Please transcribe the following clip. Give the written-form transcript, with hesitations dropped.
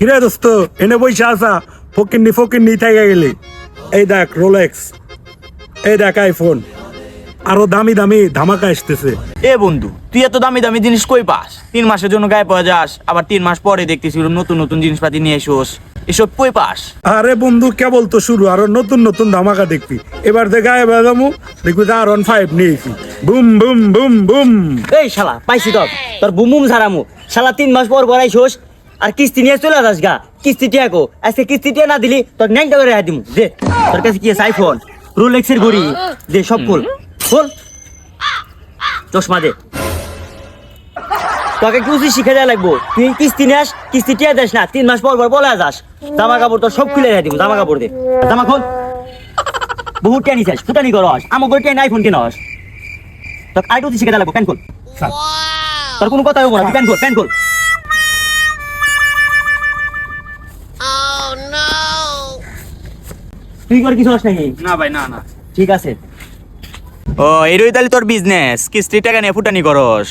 কিরে দোস্ত এনে বইসা আসা ফকিন্নি থাইকা গেলি। এই দেখ রোলেক্স, এই দেখ আইফোন, আরো দামি দামি ধামাকা আসতেছে। এ বন্ধু, তুই এত দামি দামি জিনিস কই পাস? 3 মাসের জন্য গায়ে পাওয়া যাস, আবার 3 মাস পরে দেখতেছি নতুন নতুন জিনিসপাতি নিয়ে এসোস। এসব কই পাস? আরে বন্ধু কেবল তো শুরু, আরো নতুন নতুন ধামাকা দেখবি। এবার যে গায়ে বাজামু দেখবি যে R15 নিয়েছি, বুম বুম বুম বুম। এই শালা পাইছি তোর বুমুম ঝাড়ামু। শালা 3 মাস পর আইসোস আর কিস্তি নিয়ে চলে যাস গা। কিস্তি টিয়াকো আজকে কিস্তি টিয়া না দিলি তোর ন্যাংটা করে দিমু। দে তোর কাছে কি আছে? আইফোন, রোলেক্সের ঘড়ি, দে সব খোল খোল। চশমা দে। তোকে কি উচিত শিখে দেওয়া লাগবো? তুই কিস্তি নিয়ে আস, কিস্তি টিয়া দেস না, 3 মাস পর বলে যাস। জামা কাপড় তোর সব খুলে দিমু। জামা কাপড় দে, জামা খোল। বহুত টেনিস আস, ফুটানি করস, আমার করে টেন আইফোন কেন আস? তোকে আরেকটু উচিত শিখে দেওয়া লাগবো। প্যান খোল। তোর কোনো কথা হবো না, তুই প্যান খোল, প্যান খোল। তুই করে কিছু হস নাকি? না ভাই, না না। ঠিক আছে। ও এরই তাহলে তোর বিজনেস, কিস্তি টাকা নিয়ে ফুটানি করস।